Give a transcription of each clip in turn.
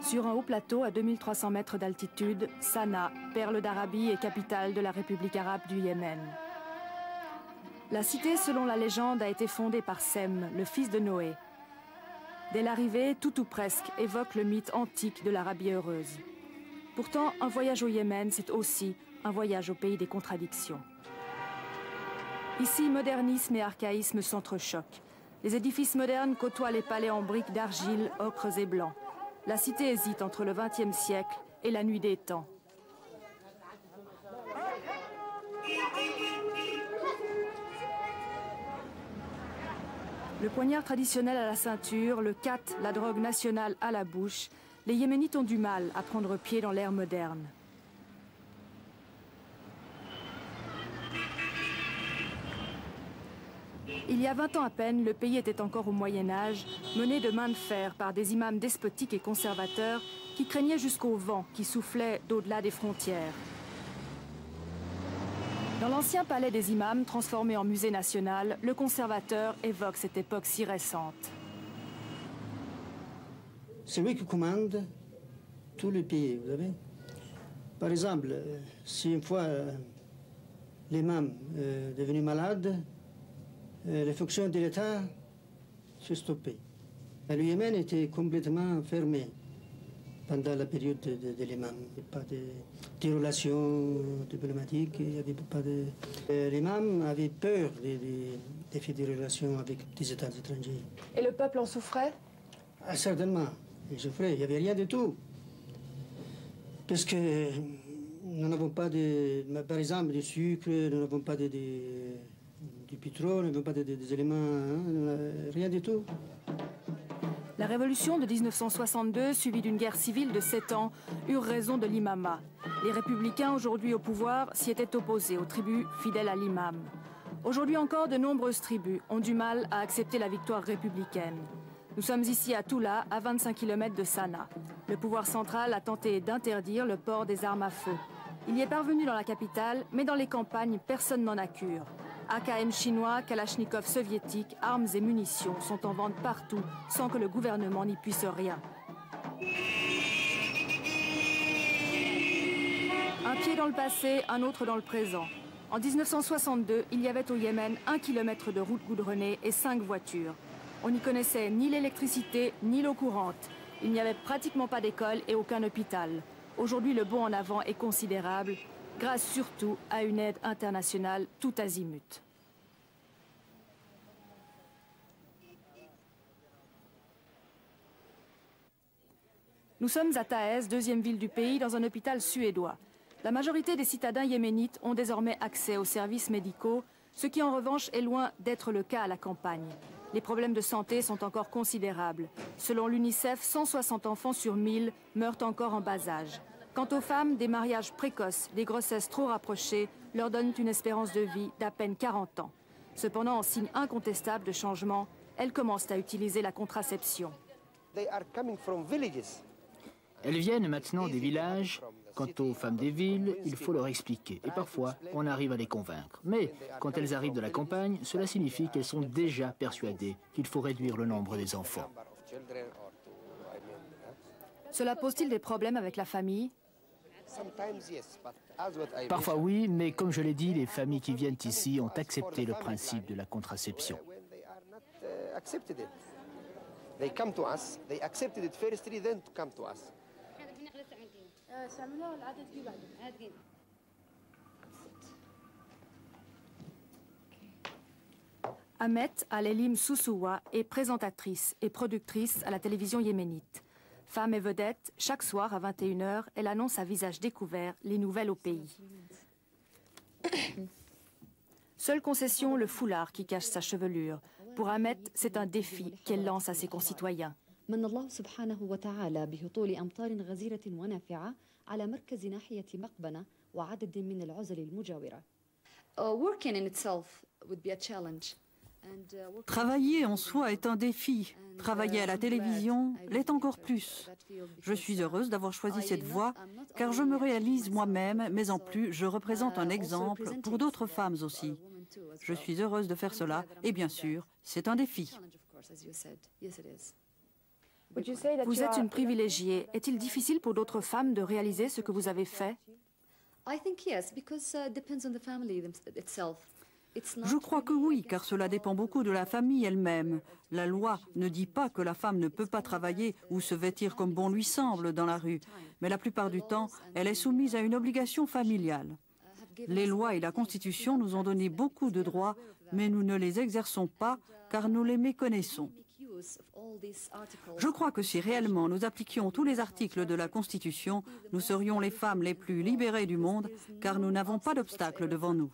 Sur un haut plateau à 2300 mètres d'altitude, Sanaa, perle d'Arabie et capitale de la République arabe du Yémen. La cité, selon la légende, a été fondée par Sem, le fils de Noé. Dès l'arrivée, tout ou presque évoque le mythe antique de l'Arabie heureuse. Pourtant, un voyage au Yémen, c'est aussi un voyage au pays des contradictions. Ici, modernisme et archaïsme s'entrechoquent. Les édifices modernes côtoient les palais en briques d'argile, ocres et blancs. La cité hésite entre le XXe siècle et la nuit des temps. Le poignard traditionnel à la ceinture, le khat, la drogue nationale à la bouche, les Yéménites ont du mal à prendre pied dans l'ère moderne. Il y a 20 ans à peine, le pays était encore au Moyen-Âge, mené de main de fer par des imams despotiques et conservateurs qui craignaient jusqu'au vent qui soufflait d'au-delà des frontières. Dans l'ancien palais des imams, transformé en musée national, le conservateur évoque cette époque si récente. C'est lui qui commande tout le pays, vous savez. Par exemple, si une fois l'imam est devenu malade, les fonctions de l'État se stoppaient. Le Yémen était complètement fermé pendant la période de l'imam. Il n'y avait pas de relations diplomatiques, il n'y avait pas de... L'imam avait peur de faire des relations avec des États étrangers. Et le peuple en souffrait? Ah, certainement, il souffrait, il n'y avait rien du tout. Parce que nous n'avons pas de... Par exemple, du sucre, nous n'avons pas du pétrole, nous n'avons pas des éléments, hein, rien du tout. La révolution de 1962, suivie d'une guerre civile de 7 ans, eurent raison de l'imama. Les républicains, aujourd'hui au pouvoir, s'y étaient opposés aux tribus fidèles à l'imam. Aujourd'hui encore, de nombreuses tribus ont du mal à accepter la victoire républicaine. Nous sommes ici à Toula, à 25 km de Sanaa. Le pouvoir central a tenté d'interdire le port des armes à feu. Il y est parvenu dans la capitale, mais dans les campagnes, personne n'en a cure. AKM chinois, Kalachnikov soviétiques, armes et munitions sont en vente partout sans que le gouvernement n'y puisse rien. Un pied dans le passé, un autre dans le présent. En 1962, il y avait au Yémen 1 kilomètre de route goudronnée et 5 voitures. On n'y connaissait ni l'électricité ni l'eau courante. Il n'y avait pratiquement pas d'école et aucun hôpital. Aujourd'hui, le bond en avant est considérable, grâce surtout à une aide internationale tout azimut. Nous sommes à Taez, deuxième ville du pays, dans un hôpital suédois. La majorité des citadins yéménites ont désormais accès aux services médicaux, ce qui en revanche est loin d'être le cas à la campagne. Les problèmes de santé sont encore considérables. Selon l'UNICEF, 160 enfants sur 1000 meurent encore en bas âge. Quant aux femmes, des mariages précoces, des grossesses trop rapprochées leur donnent une espérance de vie d'à peine 40 ans. Cependant, en signe incontestable de changement, elles commencent à utiliser la contraception. Elles viennent maintenant des villages. Quant aux femmes des villes, il faut leur expliquer. Et parfois, on arrive à les convaincre. Mais quand elles arrivent de la campagne, cela signifie qu'elles sont déjà persuadées qu'il faut réduire le nombre des enfants. Cela pose-t-il des problèmes avec la famille? Parfois oui, mais comme je l'ai dit, les familles qui viennent ici ont accepté le principe de la contraception. Ahmet Al-Elim Soussoua est présentatrice et productrice à la télévision yéménite. Femme et vedette, chaque soir à 21 h, elle annonce à visage découvert les nouvelles au pays. Seule concession, le foulard qui cache sa chevelure. Pour Ahmet, c'est un défi qu'elle lance à ses concitoyens. من الله سبحانه وتعالى بهطول أمطار غزيرة ونافعة على مركز ناحية مقبنة وعدد من العزل المجاورة. Working in itself would be a challenge. Travailler en soi est un défi. Travailler à la télévision l'est encore plus. Je suis heureuse d'avoir choisi cette voie car je me réalise moi-même, mais en plus, je représente un exemple pour d'autres femmes aussi. Je suis heureuse de faire cela et bien sûr, c'est un défi. Vous êtes une privilégiée. Est-il difficile pour d'autres femmes de réaliser ce que vous avez fait? Je crois que oui, car cela dépend beaucoup de la famille elle-même. La loi ne dit pas que la femme ne peut pas travailler ou se vêtir comme bon lui semble dans la rue, mais la plupart du temps, elle est soumise à une obligation familiale. Les lois et la Constitution nous ont donné beaucoup de droits, mais nous ne les exerçons pas car nous les méconnaissons. Je crois que si réellement nous appliquions tous les articles de la Constitution, nous serions les femmes les plus libérées du monde, car nous n'avons pas d'obstacles devant nous.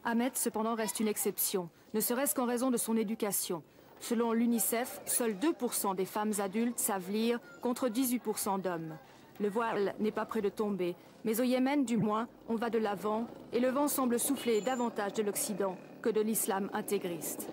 Ahmed, cependant, reste une exception, ne serait-ce qu'en raison de son éducation. Selon l'UNICEF, seuls 2% des femmes adultes savent lire, contre 18% d'hommes. Le voile n'est pas près de tomber, mais au Yémen, du moins, on va de l'avant et le vent semble souffler davantage de l'Occident que de l'islam intégriste.